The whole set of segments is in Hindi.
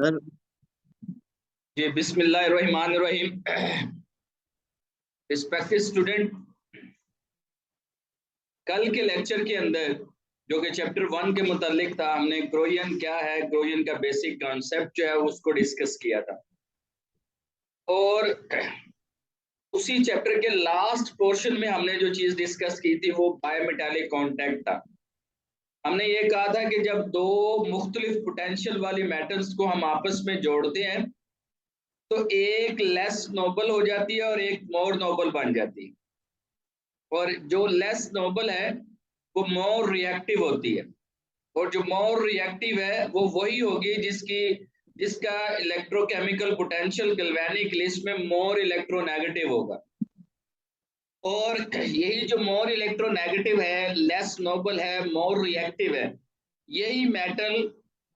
सर। जी बिस्मिल्लाहिर्रहमानिर्रहीम। रिस्पेक्टेड स्टूडेंट, कल के लेक्चर के अंदर जो कि चैप्टर 1 के मुतालिक था, हमने क्रोयन क्या है, क्रोयन का बेसिक कॉन्सेप्ट जो है उसको डिस्कस किया था। और उसी चैप्टर के लास्ट पोर्शन में हमने जो चीज डिस्कस की थी वो बायोमेटालिक कांटेक्ट था। हमने ये कहा था कि जब दो मुख्तलिफ पोटेंशियल वाली मेटल्स को हम आपस में जोड़ते हैं तो एक लेस नोबल हो जाती है और एक मोर नोबल बन जाती है। और जो लेस नोबल है वो मोर रिएक्टिव होती है, और जो मोर रिएक्टिव है वो वही होगी जिसका इलेक्ट्रोकेमिकल पोटेंशियल गैल्वेनिक लिस्ट में मोर इलेक्ट्रोनेगेटिव होगा। और यही जो मोर इलेक्ट्रोनेगेटिव है, लेस नोबल है, मोर रिएक्टिव है, यही मेटल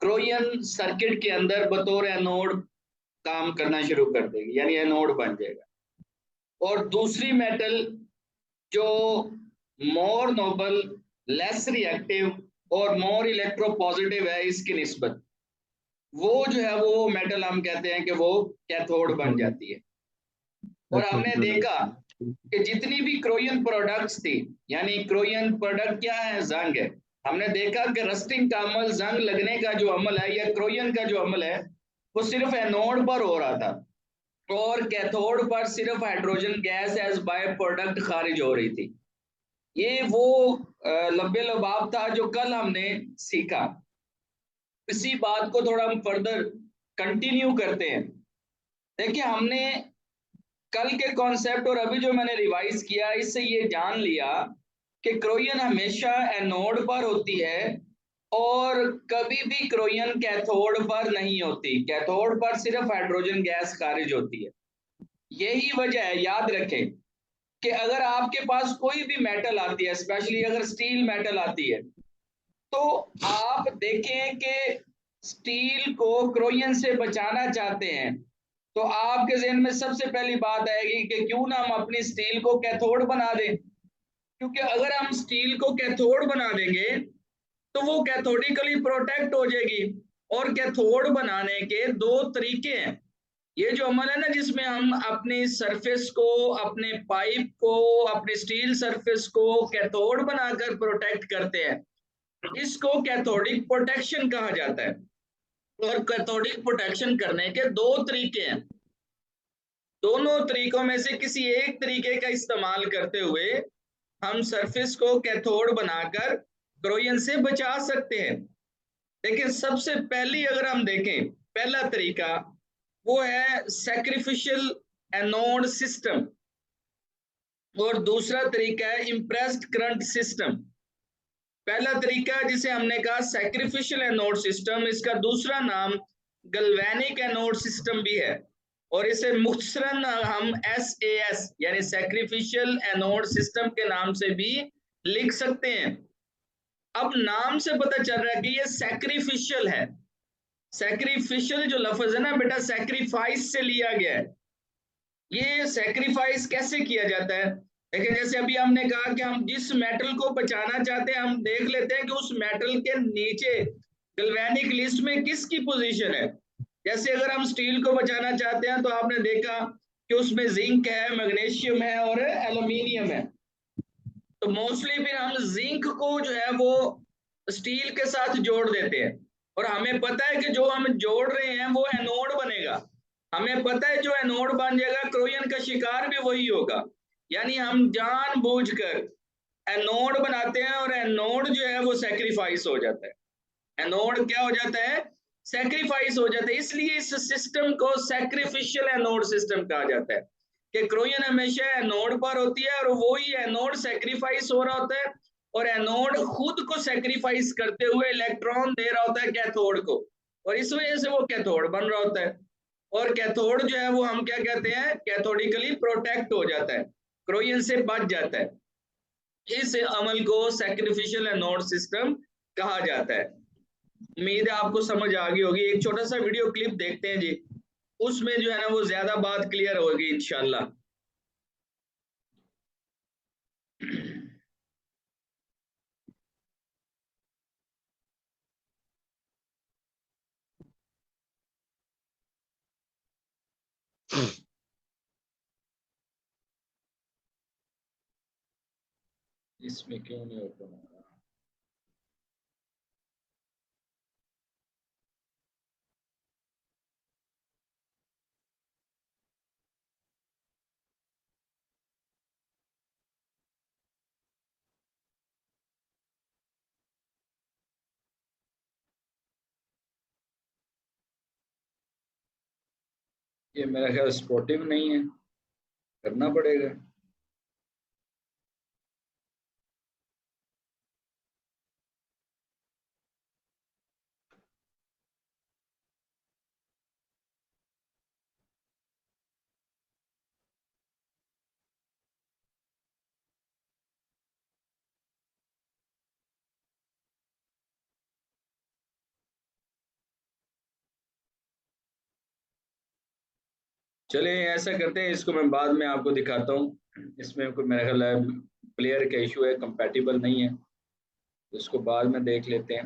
क्रोयन सर्किट के अंदर बतौर एनोड काम करना शुरू कर देगी, यानी एनोड बन जाएगा। और दूसरी मेटल जो मोर नोबल, लेस रिएक्टिव और मोर इलेक्ट्रोपॉजिटिव है इसकी निस्बत, वो जो है वो मेटल हम कहते हैं कि वो कैथोड बन कैथोड। जाती है। और कैथोड हमने बन देखा जाती है। कि जितनी भी क्रोयन प्रोडक्ट्स थी, यानी क्रोयन प्रोडक्ट क्या है, जंग है। हमने देखा कि रस्टिंग का अमल, जंग लगने का जो अमल है या क्रोयन का जो अमल है वो सिर्फ एनोड पर हो रहा था, और कैथोड पर सिर्फ hydrogen gas as by product खारिज हो रही थी। ये वो लब्बे लबाब था जो कल हमने सीखा। इसी बात को थोड़ा हम फर्दर कंटिन्यू करते हैं। देखिए, हमने कल के कॉन्सेप्ट और अभी जो मैंने रिवाइज किया इससे ये जान लिया कि क्रोयन हमेशा एनोड पर होती है और कभी भी क्रोयन कैथोड पर नहीं होती। कैथोड पर सिर्फ हाइड्रोजन गैस खारिज होती है। यही वजह है, याद रखें, कि अगर आपके पास कोई भी मेटल आती है, स्पेशली अगर स्टील मेटल आती है, तो आप देखें कि स्टील को क्रोयन से बचाना चाहते हैं तो आपके जहन में सबसे पहली बात आएगी कि क्यों ना हम अपनी स्टील को कैथोड बना दें। क्योंकि अगर हम स्टील को कैथोड बना देंगे तो वो कैथोडिकली प्रोटेक्ट हो जाएगी। और कैथोड बनाने के दो तरीके हैं। ये जो अमल है ना, जिसमें हम अपनी सरफेस को, अपने पाइप को, अपनी स्टील सरफेस को कैथोड बनाकर प्रोटेक्ट करते हैं, इसको कैथोडिक प्रोटेक्शन कहा जाता है। और कैथोडिक प्रोटेक्शन करने के दो तरीके हैं। दोनों तरीकों में से किसी एक तरीके का इस्तेमाल करते हुए हम सरफेस को कैथोड बनाकर क्रोयन से बचा सकते हैं। लेकिन सबसे पहली अगर हम देखें, पहला तरीका वो है सैक्रिफिशियल एनोड सिस्टम, और दूसरा तरीका है इम्प्रेस्ड करंट सिस्टम। पहला तरीका जिसे हमने कहा सैक्रिफिशियल एनोड सिस्टम, इसका दूसरा नाम गैल्वेनिक एनोड सिस्टम भी है, और इसे मुख्तसरन हम SAS यानी सैक्रिफिशियल एनोड सिस्टम के नाम से भी लिख सकते हैं। अब नाम से पता चल रहा है कि ये सैक्रिफिशियल है। सैक्रिफिशियल जो लफ्ज है ना बेटा, सैक्रिफाइस से लिया गया है। ये सैक्रिफाइस कैसे किया जाता है? देखिए, जैसे अभी हमने कहा कि हम जिस मेटल को बचाना चाहते हैं, हम देख लेते हैं कि उस मेटल के नीचे गैल्वेनिक लिस्ट में किसकी पोजीशन है। जैसे अगर हम स्टील को बचाना चाहते हैं तो आपने देखा कि उसमें जिंक है, मैग्नीशियम है और एल्यूमिनियम है। तो मोस्टली फिर हम जिंक को जो है वो स्टील के साथ जोड़ देते हैं, और हमें पता है कि जो हम जोड़ रहे हैं वो एनोड बनेगा। हमें पता है जो एनोड बन जाएगा क्रोयन का शिकार भी वही होगा। यानी हम जानबूझकर एनोड बनाते हैं और एनोड जो है वो सेक्रीफाइस हो जाता है। एनोड क्या हो जाता है? सेक्रीफाइस हो जाता है। इसलिए इस सिस्टम को सैक्रिफिशियल एनोड सिस्टम कहा जाता है कि क्रोयन हमेशा एनोड पर होती है और वो ही एनोड सेक्रीफाइस हो रहा होता है, और एनोड खुद को सेक्रीफाइस करते हुए इलेक्ट्रॉन दे रहा होता है कैथोड को, और इस वजह से वो कैथोड बन रहा होता है। और कैथोड जो है वो हम क्या कहते हैं? कैथोडिकली प्रोटेक्ट हो जाता है, क्रोयन से बच जाता है। इस अमल को सैक्रिफिशियल एनोड सिस्टम कहा जाता है। उम्मीद है आपको समझ आ गई होगी। एक छोटा सा वीडियो क्लिप देखते हैं जी, उसमें जो है ना वो ज्यादा बात क्लियर होगी इंशाल्लाह। इसमें क्यों नहीं ओपन हो रहा? ये मेरा ख्याल स्पोर्टिव नहीं है, करना पड़ेगा। चलिए ऐसा करते हैं, इसको मैं बाद में आपको दिखाता हूँ। इसमें कोई मेरा ख्याल है प्लेयर का इशू है, कंपैटिबल नहीं है, तो इसको बाद में देख लेते हैं।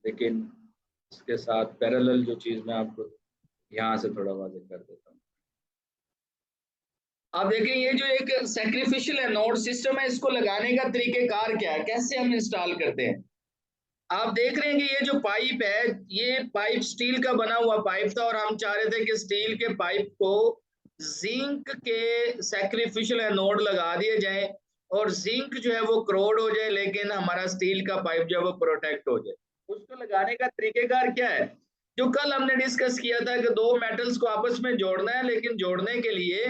लेकिन इसके साथ पैरेलल जो चीज़ मैं आपको यहाँ से थोड़ा वाज़ेह कर देता हूँ। आप देखें ये जो एक सैक्रिफिशियल एनोड सिस्टम है, इसको लगाने का तरीकेकार क्या है, कैसे हम इंस्टॉल करते हैं। आप देख रहे हैं कि ये जो पाइप है, ये पाइप स्टील का बना हुआ पाइप था और हम चाह रहे थे कि स्टील के पाइप को जिंक के सैक्रिफिशियल एनोड लगा दिए जाए और जिंक जो है वो क्रोड हो जाए, लेकिन हमारा स्टील का पाइप जो है वो प्रोटेक्ट हो जाए। उसको लगाने का तरीकेकार क्या है, जो कल हमने डिस्कस किया था कि दो मेटल्स को आपस में जोड़ना है, लेकिन जोड़ने के लिए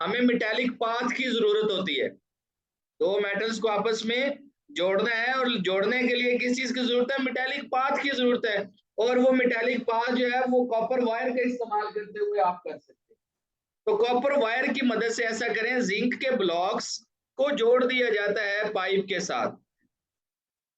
हमें मेटालिक पाथ की जरूरत होती है। दो मेटल्स को आपस में जोड़ना है और जोड़ने के लिए किस चीज की जरूरत है, मेटालिक पाथ की जरूरत है। और वो मेटालिक पाथ जो है वो कॉपर वायर का इस्तेमाल करते हुए आप कर सकते हैं। तो कॉपर वायर की मदद से ऐसा करें, जिंक के ब्लॉक्स को जोड़ दिया जाता है पाइप के साथ।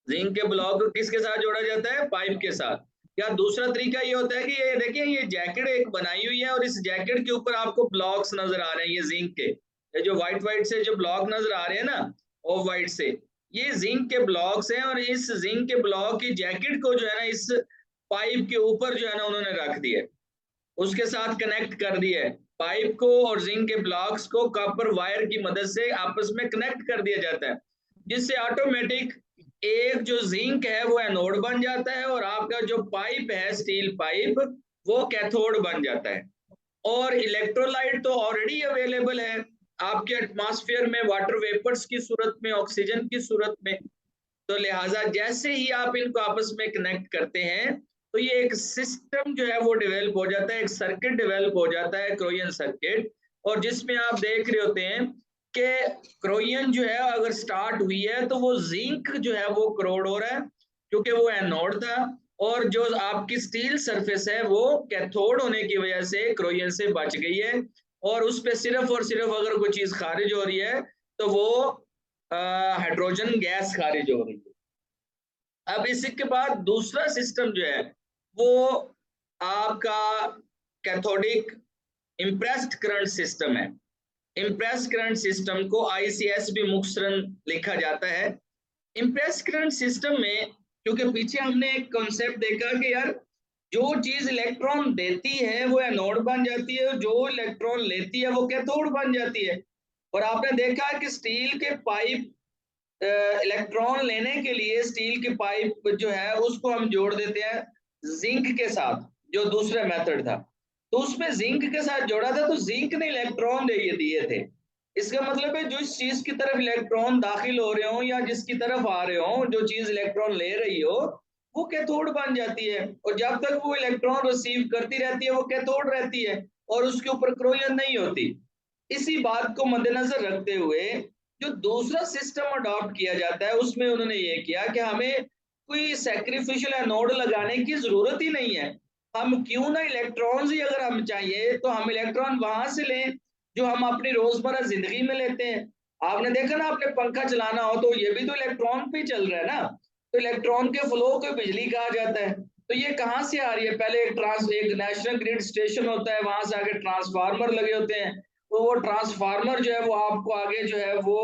जिंक के ब्लॉक को किसके साथ जोड़ा जाता है, पाइप के साथ। या दूसरा तरीका ये होता है कि ये देखिए ये जैकेट एक बनाई हुई है और इस जैकेट के ऊपर आपको ब्लॉक्स नजर आ रहे हैं, ये जिंक के, ये जो व्हाइट व्हाइट से जो ब्लॉक नजर आ रहे हैं ना, ऑफ व्हाइट से, ये जिंक के ब्लॉक्स हैं। और इस जिंक के ब्लॉक की जैकेट को जो है ना इस पाइप के ऊपर जो है ना उन्होंने रख दिया, उसके साथ कनेक्ट कर दिया है। पाइप को और जिंक के ब्लॉक्स को कॉपर वायर की मदद से आपस में कनेक्ट कर दिया जाता है, जिससे ऑटोमेटिक एक जो जिंक है वो एनोड बन जाता है और आपका जो पाइप है स्टील पाइप वो कैथोड बन जाता है। और इलेक्ट्रोलाइट तो ऑलरेडी अवेलेबल है आपके एटमॉस्फेयर में, वाटर वेपर्स की सूरत में, ऑक्सीजन की सूरत में। तो लिहाजा जैसे ही आप इनको आपस में कनेक्ट करते हैं तो ये एक सिस्टम जो है वो डेवलप हो जाता है, एक सर्किट डेवलप हो जाता है, क्रोयन सर्किट। और जिसमें आप देख रहे होते हैं कि क्रोयन जो है अगर स्टार्ट हुई है तो वो जिंक जो है वो क्रोड हो रहा है क्योंकि वो एनोड था, और जो आपकी स्टील सरफेस है वो कैथोड होने की वजह से क्रोयन से बच गई है। और उस पर सिर्फ और सिर्फ अगर कोई चीज खारिज हो रही है तो वो हाइड्रोजन गैस खारिज हो रही है। अब इसके बाद दूसरा सिस्टम जो है वो आपका कैथोडिक इम्प्रेस्ड करंट सिस्टम है। इम्प्रेस्ड करंट सिस्टम को आईसीएस भी मुख्तसरन लिखा जाता है। इम्प्रेस्ड करंट सिस्टम में क्योंकि पीछे हमने एक कॉन्सेप्ट देखा कि यार जो चीज इलेक्ट्रॉन देती है वो एनोड बन जाती है, जो इलेक्ट्रॉन लेती है वो कैथोड बन जाती है। और आपने देखा कि स्टील के पाइप इलेक्ट्रॉन लेने के लिए स्टील की पाइप जो है उसको हम जोड़ देते हैं जिंक के साथ, जो दूसरा मेथड था। तो उसमें जिंक के साथ जोड़ा था तो जिंक ने इलेक्ट्रॉन दे दिए थे। इसका मतलब है जो इस चीज की तरफ इलेक्ट्रॉन दाखिल हो रहे हो या जिसकी तरफ आ रहे हो, जो चीज इलेक्ट्रॉन ले रही हो वो कैथोड बन जाती है। और जब तक वो इलेक्ट्रॉन रिसीव करती रहती है वो कैथोड रहती है और उसके ऊपर क्रोयन नहीं होती। इसी बात को मद्देनजर रखते हुए जो दूसरा सिस्टम अडॉप्ट किया जाता है उसमें उन्होंने ये किया कि हमें कोई सैक्रिफिशियल एनोड लगाने की जरूरत ही नहीं है। हम क्यों ना इलेक्ट्रॉन्स ही अगर हम चाहिए तो हम इलेक्ट्रॉन वहां से लें जो हम अपनी रोजमर्रा जिंदगी में लेते हैं। आपने देखा ना, आपने पंखा चलाना हो तो ये भी तो इलेक्ट्रॉन पे चल रहा है ना, तो इलेक्ट्रॉन के फ्लो को बिजली कहा जाता है। तो ये कहाँ से आ रही है, पहले एक नेशनल ग्रिड स्टेशन होता है, वहां से आगे ट्रांसफार्मर लगे होते हैं, तो वो ट्रांसफार्मर जो है वो आपको आगे जो है वो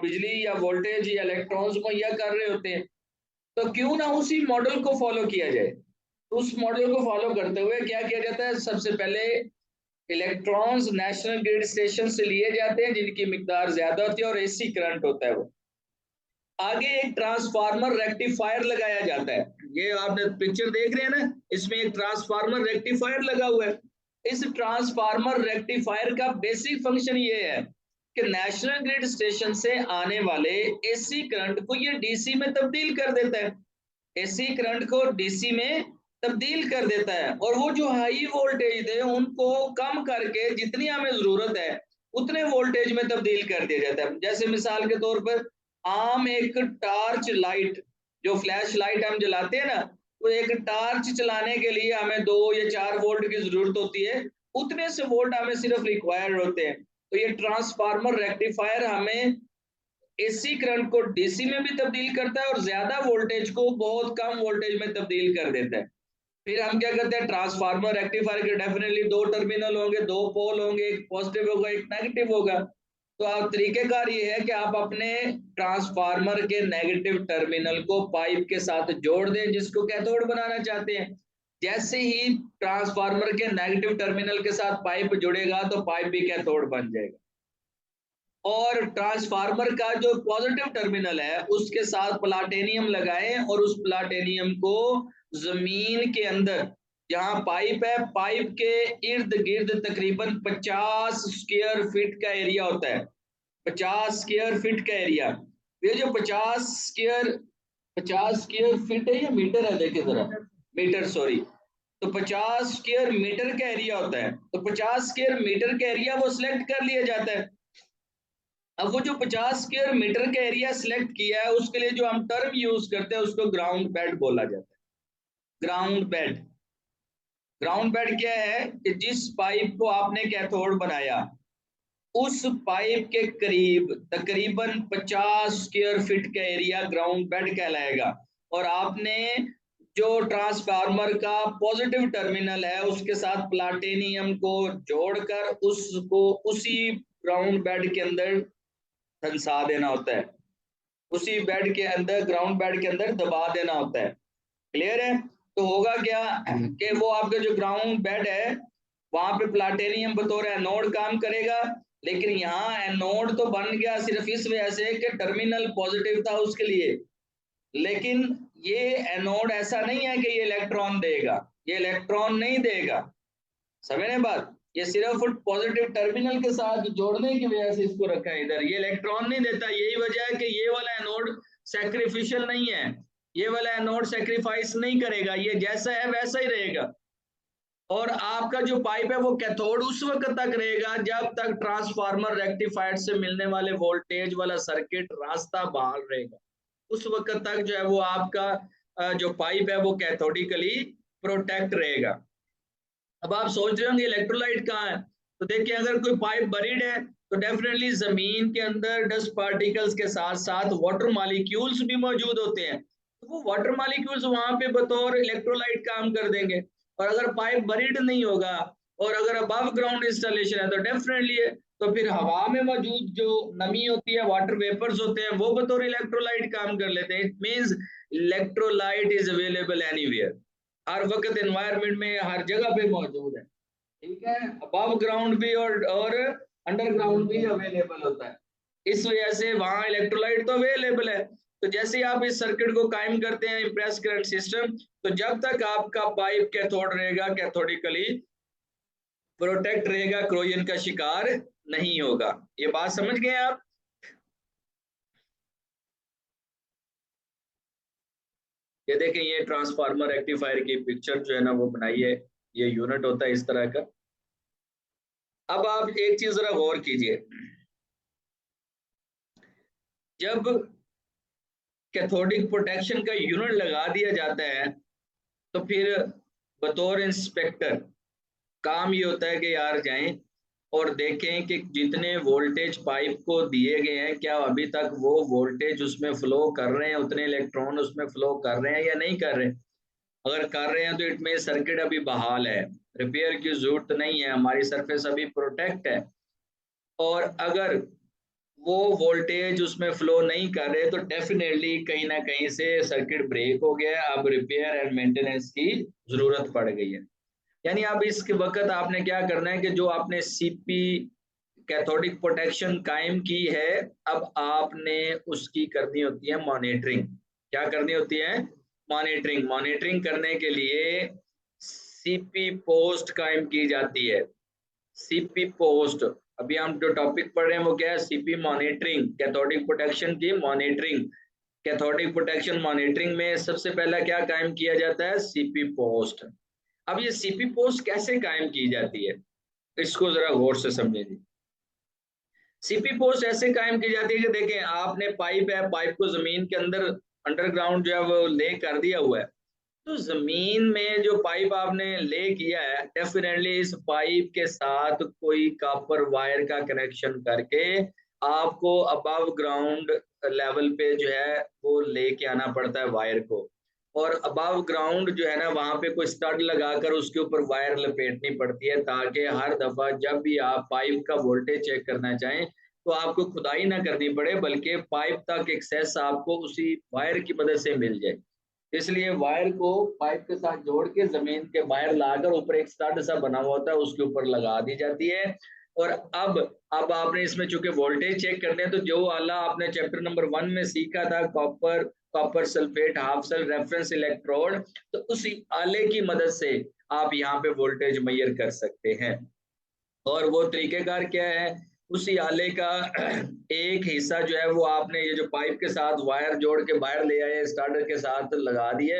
बिजली या वोल्टेज या इलेक्ट्रॉन्स मुहैया कर रहे होते हैं। तो क्यों ना उसी मॉडल को फॉलो किया जाए। तो उस मॉडल को फॉलो करते हुए क्या किया जाता है, सबसे पहले इलेक्ट्रॉन्स नेशनल ग्रिड स्टेशन से लिए जाते हैं जिनकी मिकदार ज्यादा होती है और एसी करंट होता है वो। आगे एक ट्रांसफार्मर रेक्टिफायर लगाया जाता है। ये आपने पिक्चर देख रहे हैं ना, इसमें एक ट्रांसफार्मर रेक्टिफायर लगा हुआ है। इस ट्रांसफार्मर रेक्टिफायर का बेसिक फंक्शन ये है कि नेशनल ग्रिड स्टेशन से आने वाले एसी करंट को ये डीसी में तब्दील कर देता है। एसी करंट को डीसी में तब्दील कर देता है, और वो जो हाई वोल्टेज थे उनको कम करके जितनी हमें जरूरत है उतने वोल्टेज में तब्दील कर दिया जाता है। जैसे मिसाल के तौर पर आम एक टॉर्च लाइट, जो फ्लैश लाइट हम जलाते हैं ना, तो एक टॉर्च चलाने के लिए हमें 2 या 4 वोल्ट की जरूरत होती है, उतने से वोल्ट हमें सिर्फ रिक्वायर्ड होते हैं। तो ये ट्रांसफार्मर रेक्टिफायर हमें एसी करंट को डीसी में भी तब्दील करता है और ज्यादा वोल्टेज को बहुत कम वोल्टेज में तब्दील कर देता है। फिर हम क्या करते हैं, ट्रांसफार्मर रेक्टिफायर के डेफिनेटली 2 टर्मिनल होंगे, 2 पोल होंगे, एक पॉजिटिव होगा एक नेगेटिव होगा। तो आप तरीकेकार ये है कि आप अपने ट्रांसफार्मर के नेगेटिव टर्मिनल को पाइप के साथ जोड़ दें जिसको कैथोड बनाना चाहते हैं। जैसे ही ट्रांसफार्मर के नेगेटिव टर्मिनल के साथ पाइप जुड़ेगा तो पाइप भी कैथोड बन जाएगा। और ट्रांसफार्मर का जो पॉजिटिव टर्मिनल है उसके साथ प्लाटेनियम लगाएं और उस प्लाटेनियम को जमीन के अंदर, जहां पाइप है, पाइप के इर्द गिर्द तकरीबन 50 स्क्वायर फीट का एरिया होता है। 50 स्क्वायर फीट का एरिया, ये जो 50 स्क्वायर फीट है या मीटर है, देखे जरा, मीटर सॉरी। तो 50 स्क्वायर मीटर का एरिया होता है, तो 50 स्क्वायर मीटर का एरिया वो सिलेक्ट कर लिया जाता है। अब वो जो 50 स्क्वायर मीटर का एरिया सिलेक्ट किया है उसके लिए जो हम टर्म यूज करते हैं उसको ग्राउंड बेड बोला जाता है। ग्राउंड बेड, ग्राउंड बेड क्या है कि जिस पाइप को आपने कैथोड बनाया उस पाइप के करीब तकरीबन 50 स्क्वायर फीट का एरिया ग्राउंड बेड कहलाएगा। और आपने जो ट्रांसफार्मर का पॉजिटिव टर्मिनल है उसके साथ प्लाटेनियम को जोड़कर उसको उसी ग्राउंड बेड के अंदर धंसा देना होता है, उसी बेड के अंदर, ग्राउंड बेड के अंदर दबा देना होता है। क्लियर है? तो होगा क्या कि वो आपका जो ग्राउंड बेड है वहां पे प्लाटेनियम बतौर एनोड काम करेगा, लेकिन यहाँ एनोड तो बन गया सिर्फ इस वजह से कि टर्मिनल पॉजिटिव था उसके लिए, लेकिन ये एनोड ऐसा नहीं है कि ये इलेक्ट्रॉन देगा, ये इलेक्ट्रॉन नहीं देगा। समझे बात? ये सिर्फ पॉजिटिव टर्मिनल के साथ जोड़ने की वजह से इसको रखा है इधर, ये इलेक्ट्रॉन नहीं देता। यही वजह है कि ये वाला एनोड सैक्रिफिशियल नहीं है, ये वाला एनोड सैक्रिफाइस नहीं करेगा, ये जैसा है वैसा ही रहेगा। और आपका जो पाइप है वो कैथोड उस वक्त तक रहेगा जब तक ट्रांसफार्मर रेक्टिफाइड से मिलने वाले वोल्टेज वाला सर्किट रास्ता बहाल रहेगा। उस वक्त तक जो है वो आपका जो पाइप है वो कैथोडिकली प्रोटेक्ट रहेगा। अब आप सोच रहे होंगे इलेक्ट्रोलाइट कहाँ है, तो देखिए अगर कोई पाइप बरीड है तो डेफिनेटली जमीन के अंदर डस्ट पार्टिकल्स के साथ साथ वाटर मॉलिक्यूल्स भी मौजूद होते हैं, तो वो वाटर मॉलिक्यूल्स वहां पे बतौर इलेक्ट्रोलाइट काम कर देंगे। और अगर पाइप बरीड नहीं होगा और अगर अबव ग्राउंड इंस्टॉलेशन है तो डेफिनेटली है, तो फिर हवा में मौजूद जो नमी होती है, वाटर वेपर्स होते हैं, वो बतौर इलेक्ट्रोलाइट काम कर लेते हैं। It means electrolyte is available anywhere, हर वक्त एनवायरनमेंट में हर जगह पे मौजूद है। ठीक है, अबव ग्राउंड भी और अंडरग्राउंड भी अवेलेबल होता है। इस वजह से वहां इलेक्ट्रोलाइट तो अवेलेबल है। तो जैसे ही आप इस सर्किट को कायम करते हैं इम्प्रेस करंट सिस्टम, तो जब तक आपका पाइप कैथोड रहेगा कैथोडिकली प्रोटेक्ट रहेगा, क्रोजन का शिकार नहीं होगा। ये बात समझ गए आप? ये देखें, ये ट्रांसफार्मर रेक्टिफायर की पिक्चर जो है ना वो बनाई है, ये यूनिट होता है इस तरह का। अब आप एक चीज जरा गौर कीजिए, जब कैथोडिक प्रोटेक्शन का यूनिट लगा दिया जाता है तो फिर बतौर इंस्पेक्टर काम ये होता है कि यार जाएं और देखें कि जितने वोल्टेज पाइप को दिए गए हैं क्या अभी तक वो वोल्टेज उसमें फ्लो कर रहे हैं, उतने इलेक्ट्रॉन उसमें फ्लो कर रहे हैं या नहीं कर रहे। अगर कर रहे हैं तो इट में सर्किट अभी बहाल है, रिपेयर की जरूरत नहीं है, हमारी सरफेस अभी प्रोटेक्ट है। और अगर वो वोल्टेज उसमें फ्लो नहीं कर रहे तो डेफिनेटली कहीं ना कहीं से सर्किट ब्रेक हो गया है, अब रिपेयर एंड मेंटेनेंस की जरूरत पड़ गई है। यानी अब इस वक्त आपने क्या करना है कि जो आपने सीपी कैथोडिक प्रोटेक्शन कायम की है, अब आपने उसकी करनी होती है मॉनिटरिंग। क्या करनी होती है? मॉनिटरिंग। मॉनिटरिंग करने के लिए सीपी पोस्ट कायम की जाती है। सीपी पोस्ट, अभी हम जो टॉपिक पढ़ रहे हैं वो क्या है? सीपी मॉनिटरिंग, कैथोडिक प्रोटेक्शन की मॉनिटरिंग। कैथोडिक प्रोटेक्शन मॉनिटरिंग में सबसे पहला क्या कायम किया जाता है? CP post. अब ये सीपी पोस्ट कैसे कायम की जाती है, इसको जरा गौर से समझेंगे। सीपी पोस्ट ऐसे कायम की जाती है कि देखें, आपने पाइप है, पाइप को जमीन के अंदर अंडरग्राउंड जो है वो ले कर दिया हुआ है। तो जमीन में जो पाइप आपने ले किया है, डेफिनेटली इस पाइप के साथ कोई कॉपर वायर का कनेक्शन करके आपको अबव ग्राउंड लेवल पे जो है वो लेके आना पड़ता है वायर को। और अबव ग्राउंड जो है ना, वहां पे कोई स्टड लगाकर उसके ऊपर वायर लपेटनी पड़ती है, ताकि हर दफा जब भी आप पाइप का वोल्टेज चेक करना चाहें तो आपको खुदाई ना करनी पड़े, बल्कि पाइप तक एक्सेस आपको उसी वायर की मदद से मिल जाए। इसलिए वायर को पाइप के साथ जोड़ के जमीन के वायर लाकर ऊपर एक स्टड सा बना हुआ होता है, उसके ऊपर लगा दी जाती है। और अब आपने इसमें चूंकि वोल्टेज चेक करने हैं, तो जो आला आपने चैप्टर नंबर 1 में सीखा था, copper sulphate half cell reference electrode, तो उसी आले की मदद से आप यहाँ पे वोल्टेज मेजर कर सकते हैं। और वो तरीकेकार क्या है? उसी आले का एक हिस्सा जो है वो आपने ये जो पाइप के साथ वायर जोड़ के बाहर ले आए, स्टार्टर के साथ लगा दिए,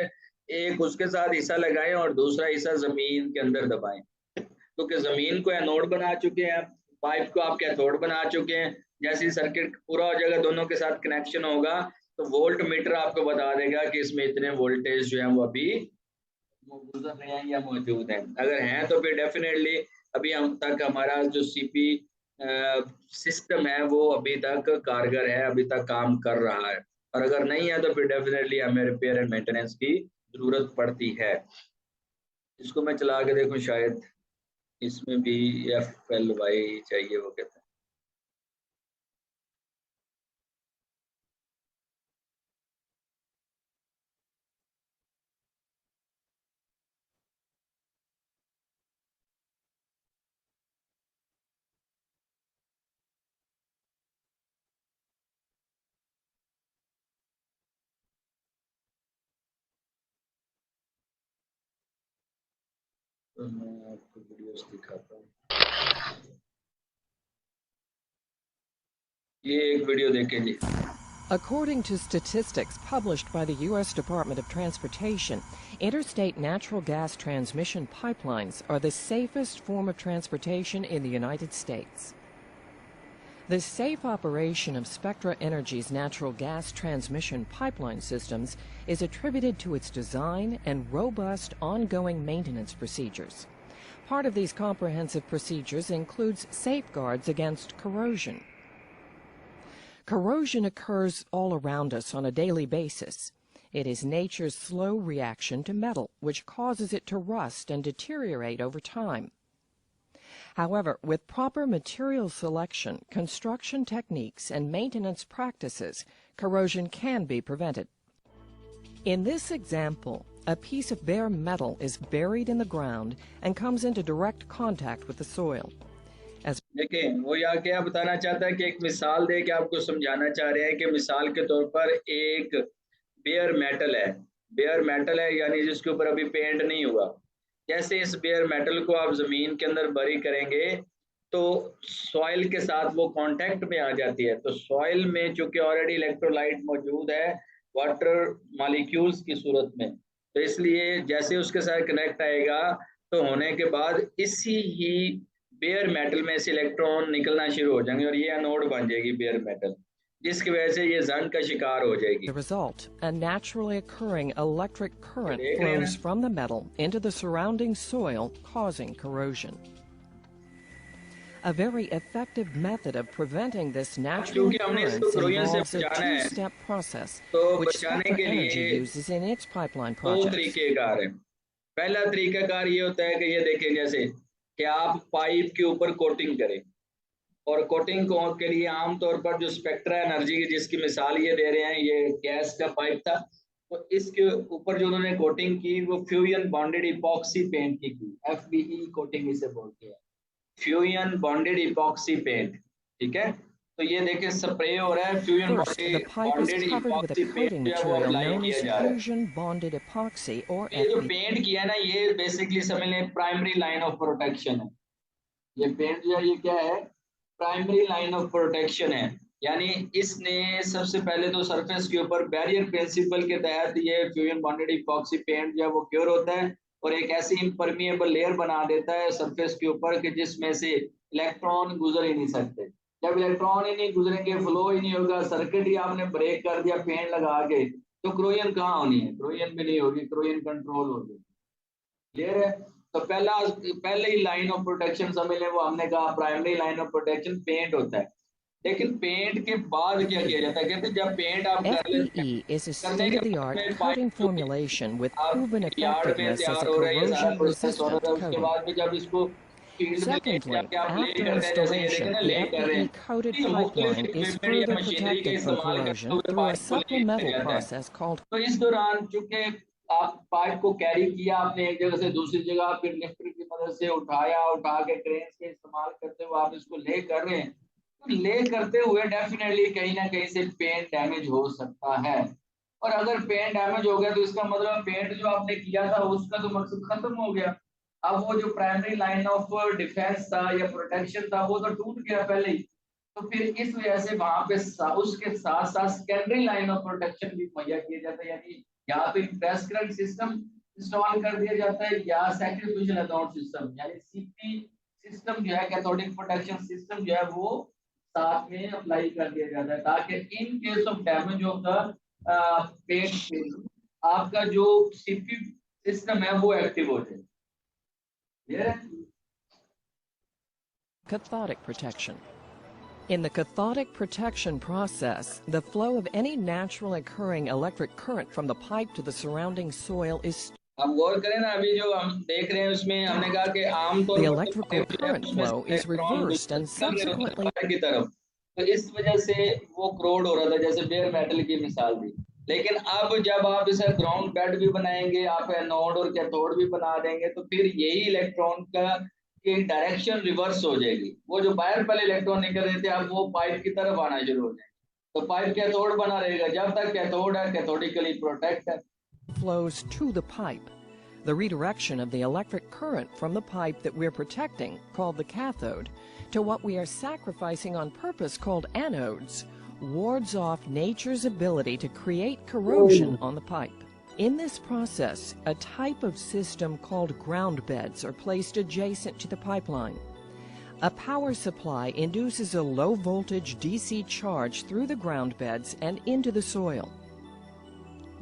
एक उसके साथ हिस्सा लगाएं और दूसरा हिस्सा जमीन के अंदर दबाएं। क्योंकि जमीन को एनोड बना चुके हैं, पाइप को आप कैथोड बना चुके हैं। जैसे ही सर्किट पूरा हो जाएगा, दोनों के साथ कनेक्शन होगा, तो वोल्ट मीटर आपको बता देगा कि इसमें इतने वोल्टेज जो है वो अभी वो गुजर रहे हैं या मौजूद हैं। अगर हैं तो फिर डेफिनेटली अभी हम तक हमारा जो सीपी सिस्टम है वो अभी तक कारगर है, अभी तक काम कर रहा है। और अगर नहीं है तो फिर डेफिनेटली हमें रिपेयर एंड मेंटेनेंस की जरूरत पड़ती है। इसको मैं चला के देखूं, शायद इसमें भी FLY चाहिए, वो कहते हैं। तो मैं आपको वीडियोस दिखाता हूँ। ये एक वीडियो देखें जी। According to statistics published by the U.S. Department of Transportation, interstate natural gas transmission pipelines are the safest form of transportation in the United States. The safe operation of Spectra Energy's natural gas transmission pipeline systems is attributed to its design and robust ongoing maintenance procedures. Part of these comprehensive procedures includes safeguards against corrosion. Corrosion occurs all around us on a daily basis. It is nature's slow reaction to metal, which causes it to rust and deteriorate over time. However, with proper material selection, construction techniques, and maintenance practices, corrosion can be prevented. In this example, a piece of bare metal is buried in the ground and comes into direct contact with the soil. देखिए, वो यहाँ क्या बताना चाहता है कि एक मिसाल दे के आपको समझाना चाह रहे हैं कि मिसाल के तौर पर एक बेयर मेटल है। बेयर मेटल है यानी जिसके ऊपर अभी पेंट नहीं हुआ। जैसे इस बेयर मेटल को आप जमीन के अंदर बरी करेंगे तो सॉइल के साथ वो कांटेक्ट में आ जाती है। तो सॉइल में चूंकि ऑलरेडी इलेक्ट्रोलाइट मौजूद है वाटर मॉलिक्यूल्स की सूरत में, तो इसलिए जैसे उसके साथ कनेक्ट आएगा तो होने के बाद इसी ही बेयर मेटल में से इलेक्ट्रॉन निकलना शुरू हो जाएंगे और ये एनोड बन जाएगी बेयर मेटल, जिसकी वजह से ये जंग का शिकार हो जाएगी। The result, a naturally occurring electric current flows from the metal into the surrounding soil, causing corrosion. A very effective method of preventing this natural occurrence involves a two-step process, which Spectra Energy uses in its pipeline projects. दो तरीकेकार है। पहला तरीकाकार ये होता है कि ये देखें, जैसे कि आप पाइप के ऊपर कोटिंग करें, और कोटिंग के लिए आमतौर पर जो स्पेक्ट्रा एनर्जी की जिसकी मिसाल ये दे रहे हैं, ये गैस का पाइप था, तो इसके ऊपर जो उन्होंने कोटिंग की वो फ्यूजन बॉन्डेड इपॉक्सी पेंट की FBE कोटिंग इसे बोलते हैं। फ्यूजन बॉन्डेड इपॉक्सी पेंट, ठीक है। तो ये देखिए स्प्रे हो रहा है, fusion First, the pipe is bonded covered with a epoxy paint coating जो है वो material अप्लाई known किया as जा रहा है। fusion bonded epoxy or ये जो FB. पेंट किया है ना, ये बेसिकली समझ लें प्राइमरी लाइन ऑफ प्रोटेक्शन है। ये पेंट जो है ये क्या है, प्राइमरी लाइन ऑफ प्रोटेक्शन है। यानी इसने सबसे पहले तो सरफेस के ऊपर बैरियर प्रिंसिपल के तहत ये फ्यूजन बॉन्डेड इपॉक्सी पेंट जो है वो क्योर होता है और एक ऐसी इम्परमिएबल लेयर बना देता है सरफेस के ऊपर कि जिसमें से इलेक्ट्रॉन गुजर ही नहीं सकते। जब इलेक्ट्रॉन ही नहीं गुजरेंगे, फ्लो ही नहीं होगा, सर्किट ही आपने ब्रेक कर दिया पेंट लगा के, तो क्रोजन कहाँ होनी है, क्रोजन भी नहीं होगी, क्रोजन कंट्रोल होगी। क्लियर है। तो पहले ही लाइन ऑफ प्रोटेक्शन समझ लें, वो हमने कहा primary line of protection paint होता है। लेकिन पेंट के बाद क्या किया जाता है, कहते हैं जब पेंट आप कर लेते हैं, FBE is a करने के बाद state-of-the-art में coating पाइप formulation with आप proven यार्ड में effectiveness as तैयार a हो रहा है, ये सारा प्रोसेस हो रहा corrosion-resistant है, उसके coating. बाद में जब इसको फील्ड में ले Secondly, जाके आप ले after करते हैं, जैसे ये देखें installation, ना the ले कर रहे हैं, FBE-coated ये मुख्तलिफ pipeline is इक्विपमेंट या further मशीनरी के protected from इस्तेमाल करते corrosion हुए through a पाइप को ले supplemental जाता है। process called तो इस दौरान चूंकि आप पाइप को कैरी किया आपने एक जगह से दूसरी जगह, फिर लिफ्टर की मदद से उठाया, उठा के क्रेन के इस्तेमाल करते हुए आप इसको ले कर रहे हैं, तो ले करते हुए डेफिनेटली कहीं ना कहीं से पेंट डैमेज हो सकता है। और अगर पेंट डैमेज हो गया तो इसका मतलब पेंट जो आपने किया था उसका तो मकसद खत्म हो गया। अब वो जो प्राइमरी लाइन ऑफ डिफेंस था या प्रोटेक्शन था वो तो टूट गया पहले ही। तो फिर इस वजह से वहां पे उसके साथ साथ सेकेंडरी लाइन ऑफ प्रोटेक्शन भी मुहैया किया जाता है। यानी यहाँ पे प्रेस करंट सिस्टम इंस्टॉल कर दिया जाता है या सैक्रिफिशियल एनोड सिस्टम यानी सीपी सिस्टम जो है, कैथोडिक प्रोटेक्शन सिस्टम जो है वो साथ में अप्लाई कर दिया जाता है, ताकि in case of damage of the paint आपका जो सीपी सिस्टम है वो एक्टिव हो जाए। cathodic protection. In the cathodic protection process, the flow of any naturally occurring electric current from the pipe to the surrounding soil is अब गौर करें ना, अभी जो हम देख रहे हैं उसमें हमने कहा कि आमतौर the पर electrical current flow is reversed and subsequently की तरफ, तो इस वजह से वो क्रोड हो रहा था, जैसे बेयर मेटल की मिसाल दी। लेकिन अब जब आप इसे ग्राउंड बेड भी बनाएंगे, आप एनोड और कैथोड भी बना देंगे, तो फिर यही इलेक्ट्रॉन का की डायरेक्शन रिवर्स हो जाएगी। वो जो बाहर पहले इलेक्ट्रॉन निकल रहे थे अब वो पाइप की तरफ आना शुरू हो जाएंगे, तो पाइप कैथोड बना रहेगा। जब तक कैथोड है, कैथोडिकली प्रोटेक्ट है। flows to the pipe. The redirection of the electric current from the pipe that we're protecting, called the cathode, to what we are sacrificing on purpose, called anodes, wards off nature's ability to create corrosion on the pipe. In this process, a type of system called ground beds are placed adjacent to the pipeline. A power supply induces a low voltage DC charge through the ground beds and into the soil.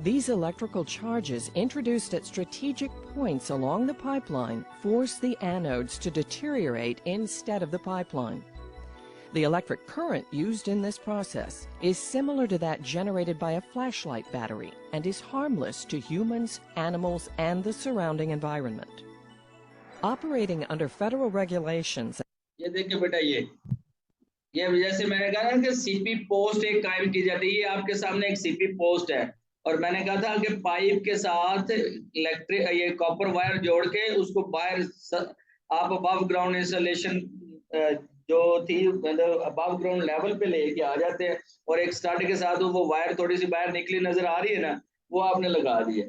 These electrical charges introduced at strategic points along the pipeline force the anodes to deteriorate instead of the pipeline. The electric current used in this process is similar to that generated by a flashlight battery and is harmless to humans, animals, and the surrounding environment. Operating under federal regulations. ये देखिए बेटा, ये जैसे मैंने कहा ना कि सीपी पोस्ट एक कायम की जाती है, ये आपके सामने एक सीपी पोस्ट है, और मैंने कहा था कि पाइप के साथ इलेक्ट्रिक ये कॉपर वायर जोड़ के उसको बाहर आप अबव ग्राउंड इंस्टॉलेशन जो थी मतलब अबव ग्राउंड लेवल पे लेके आ जाते हैं, और एक स्टड के साथ वो वायर थोड़ी सी बाहर निकली नजर आ रही है ना, वो आपने लगा दी है।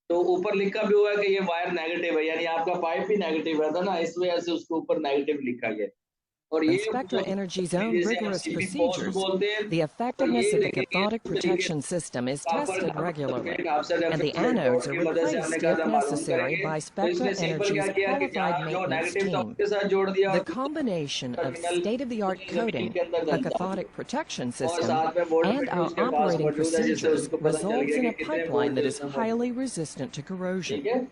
तो ऊपर लिखा भी हुआ है कि ये वायर नेगेटिव है, यानी आपका पाइप भी नेगेटिव है था ना, इस वजह से उसके ऊपर नेगेटिव लिखा गया। And Spectra Energy's own rigorous procedures, the effectiveness of the cathodic protection system is tested regularly, and the anodes are replaced if necessary by Spectra Energy's qualified maintenance team. The combination of state-of-the-art coating, a cathodic protection system, and our operating procedures results in a pipeline that is highly resistant to corrosion.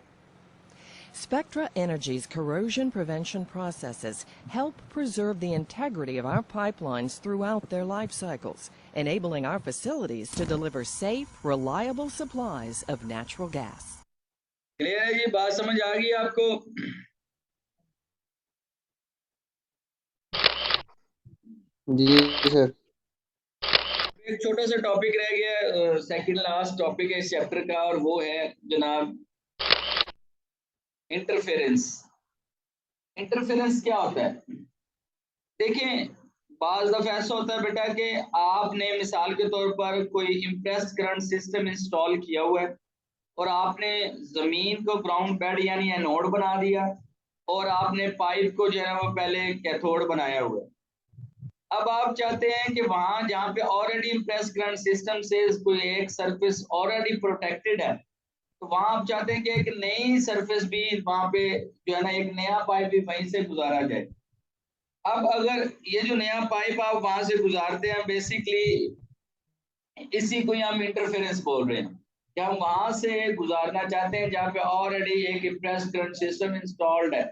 Spectra Energy's corrosion prevention processes help preserve the integrity of our pipelines throughout their life cycles, enabling our facilities to deliver safe, reliable supplies of natural gas. Clear है जी, बात समझ आ गई आपको? जी सर। एक छोटा सा टॉपिक रह गया, सेकंड लास्ट टॉपिक है इस चैप्टर का, और वो है जनाब इंटरफेरेंस। इंटरफेरेंस क्या होता है? देखें, बाज दफा ऐसा होता है बेटा कि आपने मिसाल के तौर पर कोई इम्प्रेस करंट सिस्टम इंस्टॉल किया हुआ है और आपने जमीन को ग्राउंड बेड यानी एनोड बना दिया और आपने पाइप को जो है वो पहले कैथोड बनाया हुआ है। अब आप चाहते हैं कि वहां जहाँ पे ऑलरेडी इम्प्रेस करंट सिस्टम से कोई एक सरफेस ऑलरेडी प्रोटेक्टेड है, तो वहां आप चाहते हैं कि एक नई सरफेस भी वहां पे जो है ना, एक नया पाइप भी वहीं से गुजारा जाए। अब अगर ये जो नया पाइप आप वहां से गुजारते हैं, बेसिकली इसी को हम इंटरफेरेंस बोल रहे हैं कि हम वहां से गुजारना चाहते हैं जहाँ पे ऑलरेडी एक इम्प्रेस करंट सिस्टम इंस्टॉल्ड है।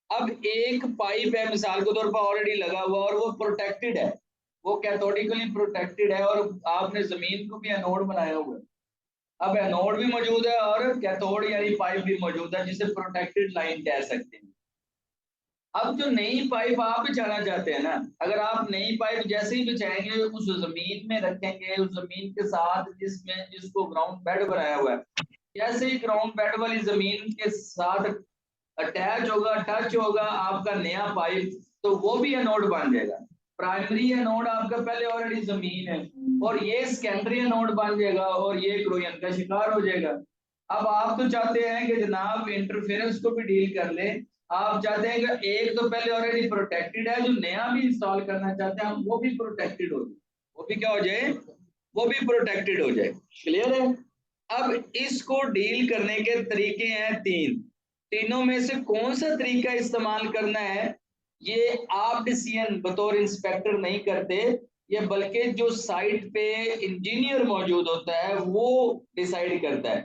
अब एक पाइप है मिसाल के तौर पर ऑलरेडी लगा हुआ और वो प्रोटेक्टेड है, वो कैथोडिकली प्रोटेक्टेड है और आपने जमीन को भी एनोड बनाया हुआ है। अब एनोड भी मौजूद है और कैथोड यानी पाइप भी मौजूद है, जिसे प्रोटेक्टेड लाइन कह सकते हैं। अब जो नई पाइप आप बिछाना चाहते हैं ना, अगर आप नई पाइप जैसे ही बिछाएंगे उस जमीन में रखेंगे, उस जमीन के साथ जिसको ग्राउंड बेड बनाया हुआ है, जैसे ही ग्राउंड बेड वाली जमीन के साथ अटैच होगा, टच होगा आपका नया पाइप, तो वो भी एनोड बन जाएगा। प्राइमरी एनोड आपका पहले ऑलरेडी जमीन है और ये सेकेंडरी एनोड बन जाएगा और ये क्रोयन का शिकार हो जाएगा। अब आप तो चाहते हैं कि जनाब इंटरफेरेंस को भी डील कर ले, आप चाहते हैं कि एक तो पहले ऑलरेडी प्रोटेक्टेड है, जो नया भी इंस्टॉल करना चाहते हैं हम वो भी प्रोटेक्टेड हो जाए, वो भी क्या हो जाए, वो भी प्रोटेक्टेड हो जाए। क्लियर है? अब इसको डील करने के तरीके हैं तीन। तीनों में से कौन सा तरीका इस्तेमाल करना है, ये आप डिसीजन बतौर इंस्पेक्टर नहीं करते, ये बल्कि जो साइट पे इंजीनियर मौजूद होता है वो डिसाइड करता है।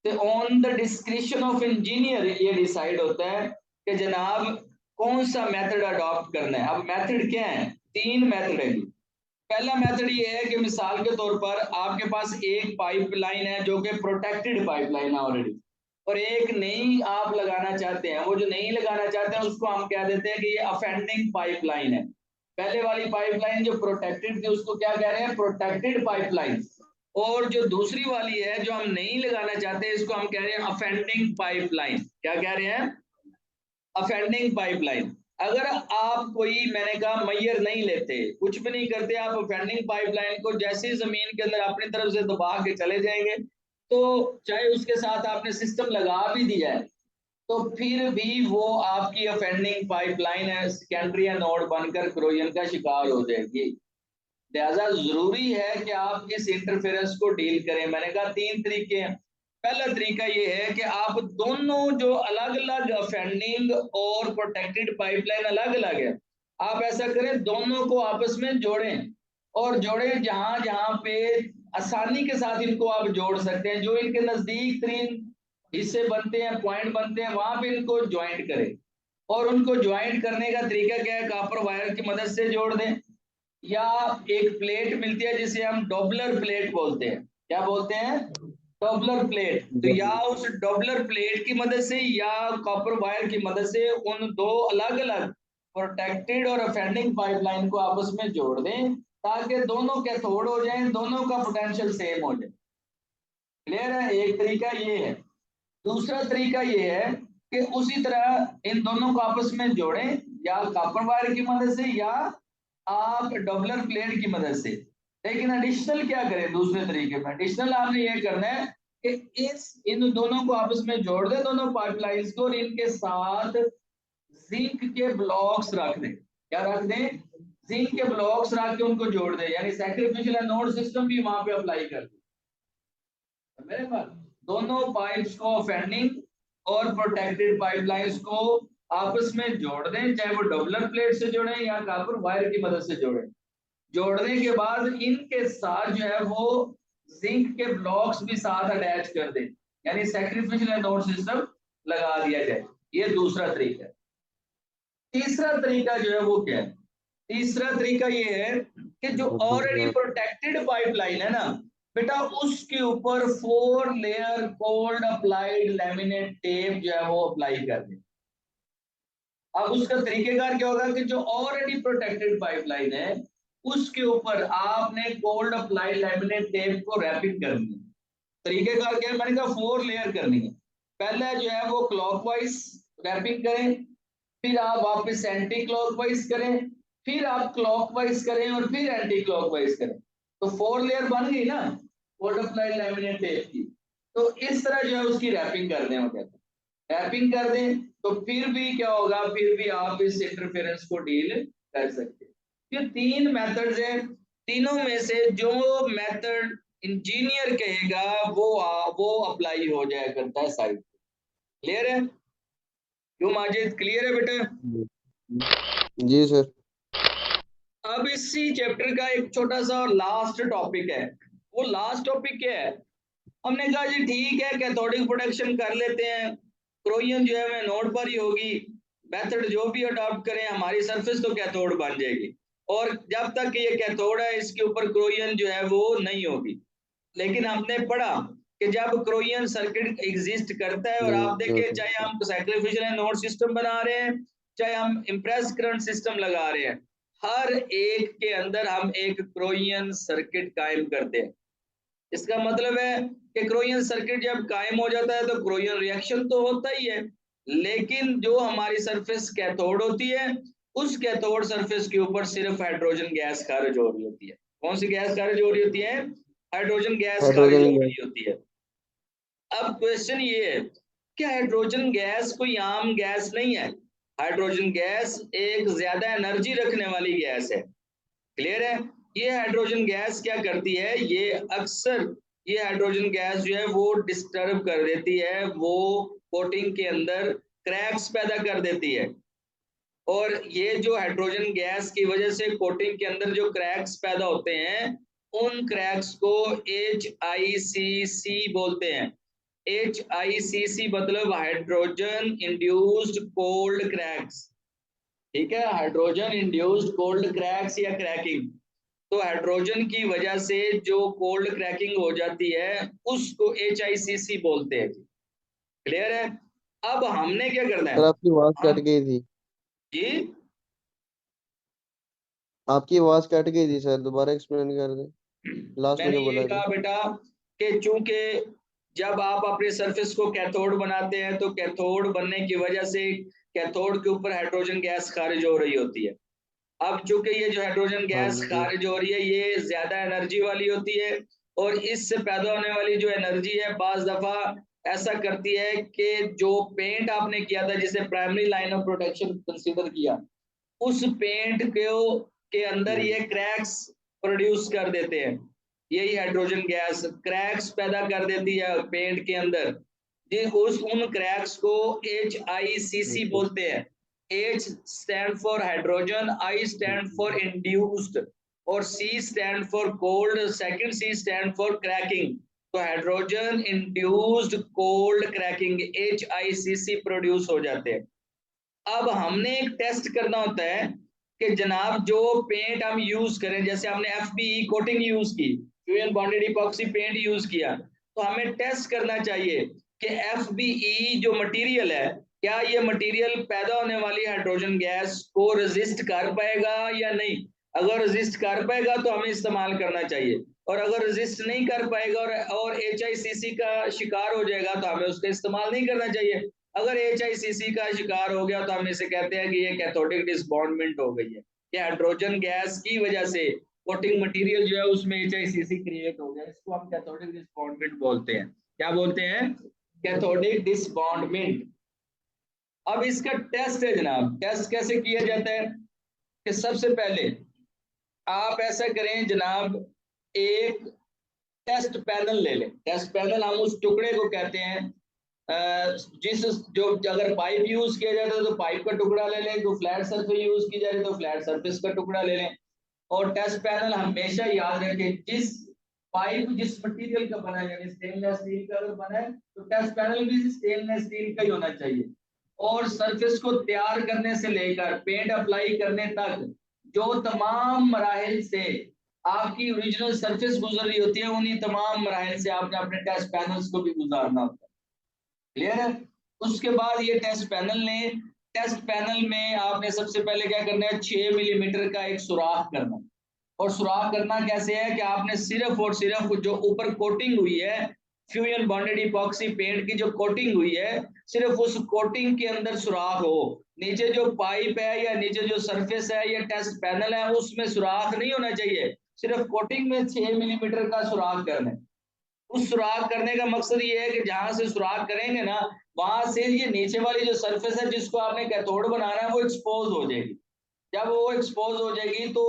तो on the description of engineer ये डिसाइड होता है कि जनाब कौन सा मेथड अडॉप्ट करना है। अब मेथड क्या है? तीन मेथड है जी। पहला मेथड ये है कि मिसाल के तौर पर आपके पास एक पाइपलाइन है जो कि प्रोटेक्टेड पाइपलाइन है ऑलरेडी, और एक नई आप लगाना चाहते हैं। वो जो नई लगाना चाहते हैं उसको हम कह देते हैं कि ये अफेंडिंग पाइपलाइन है। पहले वाली पाइपलाइन जो प्रोटेक्टेड थी उसको क्या कह रहे हैं? Protected pipeline. और जो दूसरी वाली है जो हम नई लगाना चाहते हैं इसको हम कह रहे हैं अफेंडिंग पाइपलाइन। क्या कह रहे हैं? अफेंडिंग पाइपलाइन। अगर आप कोई, मैंने कहा मैयर नहीं लेते, कुछ भी नहीं करते, आप अफेंडिंग पाइपलाइन को जैसे ही जमीन के अंदर अपनी तरफ से दबा के चले जाएंगे, तो चाहे उसके साथ आपने सिस्टम लगा भी दिया है तो फिर भी वो आपकी अफेंडिंग पाइपलाइन है, सेकेंडरी नोड बनकर क्रोजन का शिकार हो जाएगी। लिहाजा जरूरी है कि आप इस इंटरफेरेंस को डील करें। मैंने कहा तीन तरीके हैं। पहला तरीका ये है कि आप दोनों जो अलग अलग अफेंडिंग और प्रोटेक्टेड पाइपलाइन अलग अलग है, आप ऐसा करें दोनों को आपस में जोड़ें, और जोड़ें जहां जहां पे आसानी के साथ इनको आप जोड़ सकते हैं, जो इनके नजदीक तरीन हिस्से बनते हैं, पॉइंट बनते हैं, वहां पे इनको ज्वाइंट करें। और उनको ज्वाइंट करने का तरीका क्या है? कॉपर वायर की मदद से जोड़ दें, या एक प्लेट मिलती है जिसे हम डॉबलर प्लेट बोलते हैं। क्या बोलते हैं? Doppler plate. तो या उस डॉबलर प्लेट की मदद से या कॉपर वायर की मदद से उन दो अलग अलग प्रोटेक्टेड और अफेंडिंग पाइपलाइन को आपस में जोड़ दें ताकि दोनों कैथोड हो जाएं, दोनों का पोटेंशियल सेम हो जाए। क्लियर है? एक तरीका ये है। दूसरा तरीका ये है कि उसी तरह इन दोनों को आपस में जोड़ें, या कॉपर वायर की मदद से या आप डबलर प्लेट की मदद से। लेकिन एडिशनल क्या करें? दूसरे तरीके में एडिशनल आपने ये करना है कि इन दोनों को आपस में जोड़ दें, दोनों पाइपलाइंस को, और इनके साथ जिंक के ब्लॉक्स रख दें। क्या रख दें? जिंक के ब्लॉक्स रख के उनको जोड़ दें, यानी सैक्रिफिशियल एनोड सिस्टम भी वहां पे अप्लाई कर दें। तो मेरे पास दोनों पाइप्स को, ऑफेंडिंग और प्रोटेक्टेड पाइपलाइंस को आपस में जोड़ दें, चाहे वो डबलर प्लेट से जोड़ें या कॉपर वायर की मदद से जोड़ें। जोड़ने के बाद इनके साथ जो है वो जिंक के ब्लॉक्स भी साथ अटैच कर दें, यानी सैक्रिफिशियल एनोड सिस्टम लगा दिया जाए। ये दूसरा तरीका है। तीसरा तरीका जो है वो क्या है? तीसरा तरीका ये है कि जो ऑलरेडी प्रोटेक्टेड पाइपलाइन है ना बेटा, उसके ऊपर 4 layer cold applied laminate tape जो है वो अप्लाई कर दें। अब उसका तरीकेकार क्या होगा कि जो ऑलरेडी प्रोटेक्टेड पाइपलाइन है उसके ऊपर आपने कोल्ड अप्लाइड लैमिनेट टेप को रैपिंग करनी है। तरीकेकार क्या है? मैंने कहा 4 लेयर करनी है। पहला जो है वो क्लॉकवाइज रैपिंग करें, फिर आप वापस एंटी क्लॉकवाइज करें, फिर आप क्लॉकवाइज करें और फिर एंटी क्लॉकवाइज करें, तो 4 लेयर बन गई ना कोल्ड अप्लाइड लैमिनेट टेप की। तो इस तरह जो है उसकी रैपिंग कर दें, कहते हैं रैपिंग कर दें, तो फिर भी क्या होगा, फिर भी आप इस इंटरफेरेंस को डील कर सकते हैं। ये 3 मेथड्स हैं, तीनों में से जो मेथड इंजीनियर कहेगा वो अप्लाई हो जाया करता है साइट। क्लियर है? क्यों माजिद, क्लियर है बेटा? जी सर। अब इसी चैप्टर का एक छोटा सा और लास्ट टॉपिक है। वो लास्ट टॉपिक क्या है? हमने कहा जी ठीक है कैथोडिक प्रोटेक्शन कर लेते हैं, क्रोयन जो है मैं नोड पर ही होगी, मेथड जो भी अडॉप्ट करें हमारी सरफेस तो कैथोड बन जाएगी, और जब तक ये कैथोड है इसके ऊपर क्रोयन जो है वो नहीं होगी। लेकिन हमने पढ़ा कि जब क्रोयन सर्किट एग्जिस्ट करता है, और आप देखें चाहे हम सैक्रिफिशियल नोड सिस्टम बना रहे हैं, चाहे हम इम्प्रेस करंट सिस्टम लगा रहे हैं, हर एक के अंदर हम एक क्रोयन सर्किट कायम करते हैं। इसका मतलब है कि क्रोयन सर्किट जब कायम हो जाता है तो क्रोयन रिएक्शन तो होता ही है, लेकिन जो हमारी सरफेस कैथोड होती है उस कैथोड सरफेस के ऊपर सिर्फ हाइड्रोजन गैस खारिज हो रही होती है। कौन सी गैस खारिज हो रही होती है? हाइड्रोजन गैस खारिज हाइड्रोजन हो गैस। रही होती है। अब क्वेश्चन ये है कि हाइड्रोजन गैस कोई आम गैस नहीं है, हाइड्रोजन गैस एक ज्यादा एनर्जी रखने वाली गैस है। क्लियर है? ये हाइड्रोजन गैस क्या करती है, ये अक्सर ये हाइड्रोजन गैस जो है वो डिस्टर्ब कर देती है, वो कोटिंग के अंदर क्रैक्स पैदा कर देती है, और ये जो हाइड्रोजन गैस की वजह से कोटिंग के अंदर जो क्रैक्स पैदा होते हैं उन क्रैक्स को HICC बोलते हैं। HICC मतलब हाइड्रोजन इंड्यूस्ड कोल्ड क्रैक्स। ठीक है, हाइड्रोजन इंड्यूस्ड कोल्ड क्रैक्स या क्रैकिंग। तो हाइड्रोजन की वजह से जो कोल्ड क्रैकिंग हो जाती है उसको HICC बोलते हैं। क्लियर है? अब हमने क्या करना है, सर आपकी आवाज कट हम गई थी। जी आपकी आवाज कट गई थी सर, दोबारा एक्सप्लेन कर दें लास्ट में मैंने जो ये बोला था। कहा बेटा कि चूंकि जब आप अपने सरफेस को कैथोड बनाते हैं तो कैथोड बनने की वजह से कैथोड के ऊपर हाइड्रोजन गैस खारिज हो रही होती है। अब चूंकि ये जो हाइड्रोजन हाँ गैस जी। खारिज हो रही है ये ज्यादा एनर्जी वाली होती है, और इससे पैदा होने वाली जो एनर्जी है बाज दफा ऐसा करती है कि जो पेंट आपने किया था जिसे primary line of protection consider किया, उस पेंट को के अंदर ये क्रैक्स प्रोड्यूस कर देते हैं। यही हाइड्रोजन गैस क्रैक्स पैदा कर देती है पेंट के अंदर। जी उन क्रैक्स को HICC बोलते हैं। H stand for hydrogen, I stand for induced, और C stand for cold, second C stand for cracking. तो hydrogen induced cold cracking HICC produce हो जाते हैं। अब हमने एक टेस्ट करना होता है कि जनाब जो पेंट हम यूज करें, जैसे हमने FBE कोटिंग यूज की, fusion bonded epoxy paint use किया, तो हमें टेस्ट करना चाहिए कि FBE जो मटेरियल है क्या ये मटेरियल पैदा होने वाली हाइड्रोजन गैस को रेजिस्ट कर पाएगा या नहीं। अगर रेजिस्ट कर पाएगा तो हमें इस्तेमाल करना चाहिए, और अगर रेजिस्ट नहीं कर पाएगा और HICC का शिकार हो जाएगा तो हमें उसका इस्तेमाल नहीं करना चाहिए। अगर HICC का शिकार हो गया तो हम इसे कहते हैं कि ये कैथोडिक डिसबॉन्डमेंट हो गई है, कि हाइड्रोजन गैस की वजह से कोटिंग मटेरियल जो है उसमें HICC क्रिएट हो गया, इसको हम कैथोडिक डिसबॉन्डमेंट बोलते हैं। क्या बोलते हैं? कैथोडिक डिसबॉन्डमेंट। अब इसका टेस्ट है जनाब, टेस्ट कैसे किया जाता है कि सबसे पहले आप ऐसा करें जनाब, एक टेस्ट पैनल ले लें। टेस्ट पैनल हम उस टुकड़े को कहते हैं जिस जो अगर पाइप यूज किया जाता है तो पाइप का टुकड़ा ले लें, जो फ्लैट सरफेस यूज की जा रही है तो फ्लैट सरफेस का टुकड़ा ले लें। और टेस्ट पैनल हमेशा याद रखें जिस पाइप जिस मटेरियल का बना है, यानी स्टेनलेस स्टील का अगर बना है तो टेस्ट पैनल भी स्टेनलेस स्टील का ही होना चाहिए। और सरफेस को तैयार करने से लेकर पेंट अप्लाई करने तक जो तमाम मराहिल से आपकी ओरिजिनल सरफेस गुजर रही होती है, उन्हीं तमाम मराहिल से आपने अपने टेस्ट पैनल्स को भी गुजारना होता है। क्लियर है? उसके बाद ये टेस्ट पैनल ने, टेस्ट पैनल में आपने सबसे पहले क्या करना है, 6 मिलीमीटर का एक सुराख करना। और सुराख करना कैसे है कि आपने सिर्फ और सिर्फ जो ऊपर कोटिंग हुई है फ्यूजन बॉन्डेड इपॉक्सी पेंट की जो कोटिंग हुई है, सिर्फ उस कोटिंग के अंदर सुराख हो, नीचे जो पाइप है या नीचे जो सरफेस है या टेस्ट पैनल है उसमें सुराख नहीं होना चाहिए, सिर्फ कोटिंग में 6 मिलीमीटर का सुराख करना है। उस सुराख करने का मकसद ये है कि जहां से सुराख करेंगे ना, वहां से ये नीचे वाली जो सरफेस है जिसको आपने कैथोड बनाना है वो एक्सपोज हो जाएगी। जब वो एक्सपोज हो जाएगी तो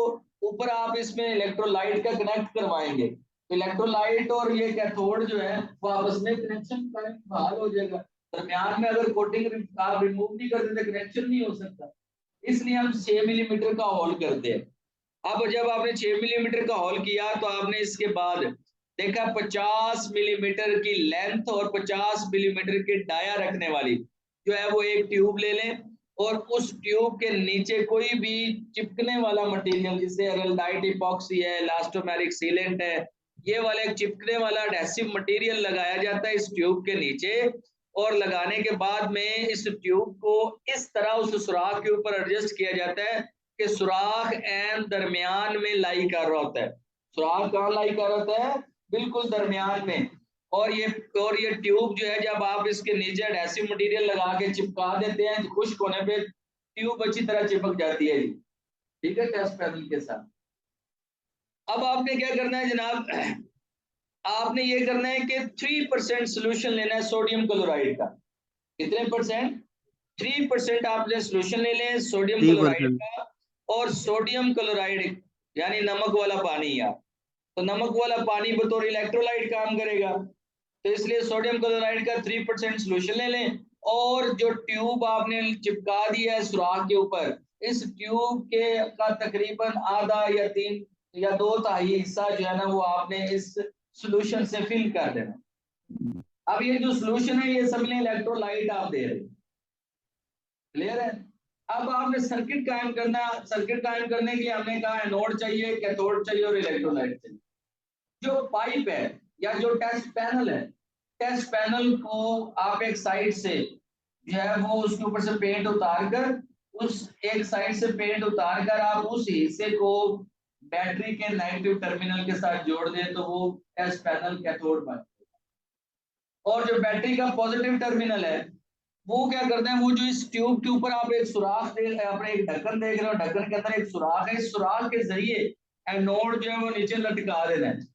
ऊपर आप इसमें इलेक्ट्रोलाइट का कनेक्ट करवाएंगे, इलेक्ट्रोलाइट और ये कैथोड जो है वो आपस में कनेक्शन बहाल हो जाएगा। दरमियान में अगर कोटिंग आप रिमूव नहीं करते तो कनेक्शन नहीं हो सकता, इसलिए हम 6 मिलीमीटर का होल करते हैं। अब जब आपने 6 मिलीमीटर का होल किया तो आपने इसके बाद देखा 50 मिलीमीटर की लेंथ और 50 मिलीमीटर की डाया रखने वाली जो है वो एक ट्यूब ले लें, और उस ट्यूब के नीचे कोई भी चिपकने वाला मटेरियल, जैसे एल्डाइड इपॉक्सी है, इलास्टोमेरिक सीलेंट है, ये वाला एक चिपकने वाला एडहेसिव मटेरियल लगाया जाता है इस ट्यूब के नीचे। और लगाने के बाद में इस ट्यूब को इस तरह उस सुराख के ऊपर एडजस्ट किया जाता है कि सुराख एन दरमियान में लाई कर रहा होता है। सुराख कहाँ लाई कर रहा होता है? बिल्कुल दरमियान में। और ये ट्यूब जो है जब आप इसके नीचे एडहेसिव मटेरियल लगा के चिपका देते हैं, खुश्क होने पे ट्यूब अच्छी तरह चिपक जाती है जी, ठीक है, टेस्ट पैनल के साथ। अब आपने क्या करना है जनाब, आपने ये करना है कि 3% सोल्यूशन लेना है सोडियम क्लोराइड का। कितने परसेंट? 3% आपने सोल्यूशन ले लें सोडियम क्लोराइड 3%। का। और सोडियम क्लोराइड यानी नमक वाला पानी, या तो नमक वाला पानी बतौर इलेक्ट्रोलाइट काम करेगा, तो इसलिए सोडियम क्लोराइड का 3% सोल्यूशन ले लें। और जो ट्यूब आपने चिपका दिया है सुराख के ऊपर, इस ट्यूब के का तकरीबन आधा या 3 या 2/3 हिस्सा जो है ना वो आपने इस सोल्यूशन से फिल कर देना। अब ये जो सोल्यूशन है ये सब में इलेक्ट्रोलाइट आप दे रहे हैं, क्लियर है? अब आपने सर्किट कायम करना, सर्किट कायम करने के लिए हमने कहा एनोड चाहिए, कैथोड चाहिए और इलेक्ट्रोलाइट चाहिए। जो पाइप है या जो टेस्ट पैनल है, टेस्ट पैनल को आप एक साइड से जो है वो उसके ऊपर से पेंट उतार कर, उस एक साइड से पेंट उतार कर आप उस हिस्से को बैटरी के नेगेटिव टर्मिनल के साथ जोड़ दें तो वो टेस्ट पैनल कैथोड बन जाएगा। और जो बैटरी का पॉजिटिव टर्मिनल है वो क्या करते हैं, वो जो इस ट्यूब के ऊपर आप एक सुराख देख, अपने एक ढक्कन देख रहे हो, ढक्कन के अंदर एक सुराख है, इस सुराख के जरिए एनोड जो है वो नीचे लटका देना है।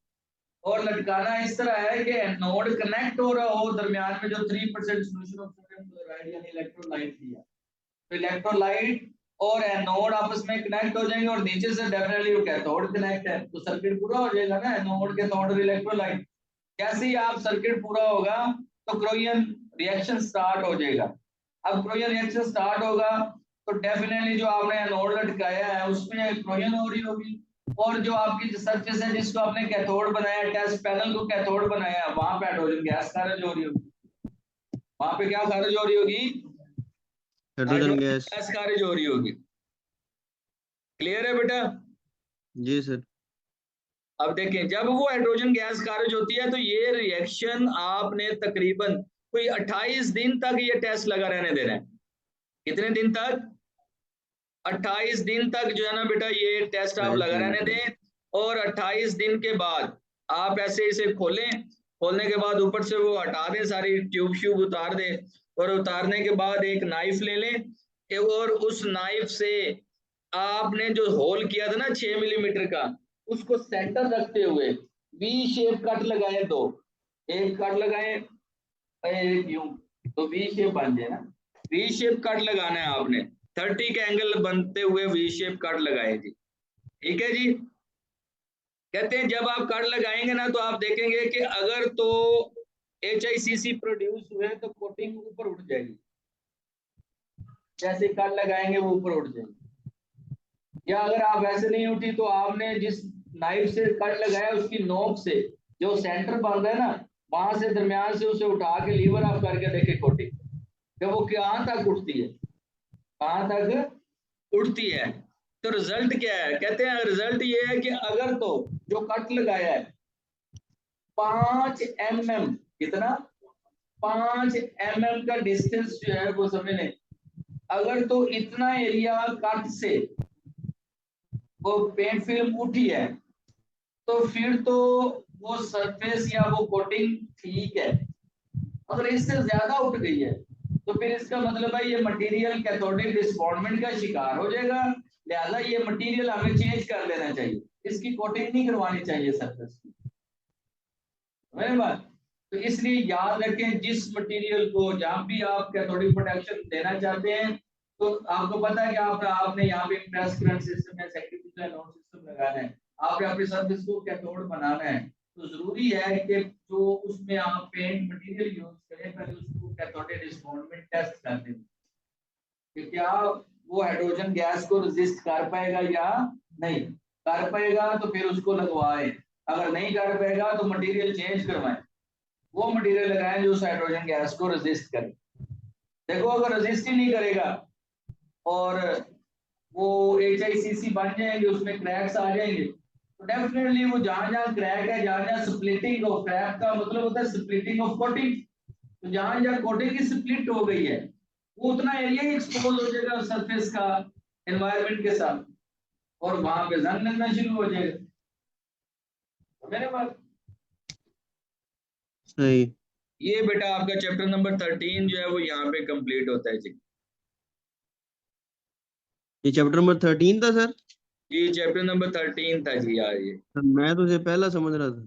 और लटकाना इस तरह है कि एनोड कनेक्ट हो रहा हो दरमियान में जो 3% सोल्यूशन ऑफ सोडियम क्लोराइड यानी इलेक्ट्रोलाइट दिया, तो इलेक्ट्रोलाइट और एनोड आपस में कनेक्ट हो जाएंगे और नीचे से डेफिनेटली वो कैथोड कनेक्ट है, तो सर्किट पूरा हो जाएगा ना, एनोड कैथोड और इलेक्ट्रोलाइट। जैसे ही आप सर्किट पूरा होगा तो क्रोयन रिएक्शन स्टार्ट हो जाएगा। अब क्रोयन रिएक्शन स्टार्ट होगा तो डेफिनेटली जो आपने एनोड लटकाया है उसमें क्रोयन हो रही होगी, और जो आपकी सरफेस है जिसको आपने कैथोड बनाया, टेस्ट पैनल को कैथोड बनाया, वहां पे हाइड्रोजन गैस खारिज हो रही होगी। वहां पे क्या खारिज हो रही होगी? Hydrogen gas. गैस खारिज हो रही होगी। क्लियर है बेटा? जी सर। अब देखें जब वो हाइड्रोजन गैस खारिज होती है तो ये रिएक्शन आपने तकरीबन कोई 28 दिन तक ये टेस्ट लगा रहने देना है। कितने दिन तक? 28 दिन तक जो है ना बेटा ये टेस्ट आप 28 लगा दिन रहने तक। दें। और 28 दिन के बाद आप ऐसे इसे खोलें, खोलने के बाद ऊपर से वो हटा दें, सारी ट्यूब श्यूब उतार दें, और उतारने के बाद एक नाइफ ले लें और उस नाइफ से आपने जो होल किया था ना 6 मिलीमीटर का, उसको सेंटर रखते हुए वी शेप कट लगाए, दो, एक कट लगाए, एक यूं, तो वी शेप बन जाए ना। वी शेप कट लगाना है आपने, 30 के एंगल बनते हुए वी शेप कट लगाए जी, ठीक है जी। कहते हैं जब आप कट लगाएंगे ना तो आप देखेंगे कि अगर तो HICC प्रोड्यूस हुए तो कोटिंग ऊपर उठ जाएगी, जैसे कट लगाएंगे वो ऊपर उठ जाएगी। या अगर आप वैसे नहीं उठी तो आपने जिस नाइफ से कट लगाया उसकी नोक से जो सेंटर बन रहा है ना, वहां से दरमियान से उसे उठा के लीवर ऑफ करके देखे कोटिंग, जब वो कहाँ तक उठती है, कहाँ तक उठती है। तो रिजल्ट क्या है? कहते हैं रिजल्ट ये है कि अगर तो जो कट लगाया है 5 mm, कितना? 5 mm का डिस्टेंस जो है वो समझ लें, अगर तो इतना एरिया कट से वो पेंट फिल्म उठी है तो फिर तो वो सरफेस या वो कोटिंग ठीक है। अगर इससे ज्यादा उठ गई है तो फिर इसका मतलब है ये मटेरियल कैथोडिक डिस्बॉन्डमेंट का शिकार हो जाएगा, लिहाजा ये मटेरियल हमें चेंज कर लेना चाहिए, इसकी कोटिंग नहीं करवानी चाहिए सरफेस की। समझ बात? तो इसलिए याद रखें जिस मटेरियल को जहां भी आप कैथोडिक प्रोटेक्शन देना चाहते हैं तो आपको पता है कि आपने यहाँ पे प्रेस करंट सिस्टम या सेक्रिफिशियल नोड सिस्टम लगाना है, आपने अपनी सरफेस को कैथोड बनाना है, तो जरूरी है कि जो उसमें आप पेंट मटेरियल यूज करें पहले उसको कैथोडिक डिस्बॉन्डमेंट टेस्ट कर दें कि क्या वो हाइड्रोजन गैस को रेजिस्ट कर पाएगा या नहीं। कर पाएगा तो फिर उसको लगवाएं, अगर नहीं कर पाएगा तो मटेरियल चेंज करवाएं, वो मटेरियल लगाएं जो उस हाइड्रोजन गैस को रेजिस्ट करे। देखो अगर रेजिस्ट ही नहीं करेगा और वो HICC बन जाएंगे, उसमें क्रैक्स आ जाएंगे, तो डेफिनेटली वो जहां जहां क्रैक है, जहां जहां स्प्लिटिंग ऑफ क्रैक का मतलब होता है स्प्लिटिंग ऑफ कोटिंग, तो जहां जहां कोटिंग की स्प्लिट हो गई है वो उतना एरिया ही एक्सपोज हो जाएगा सरफेस का एनवायरनमेंट के साथ, और वहां पे जंग लगना शुरू हो जाएगा। मेरे पास सही। ये बेटा आपका चैप्टर नंबर 13 जो है वो यहाँ पे कंप्लीट होता है जी। ये चैप्टर नंबर 13 था सर? ये चैप्टर नंबर 13 था जी यार ये। मैं तो इसे पहला समझ रहा था।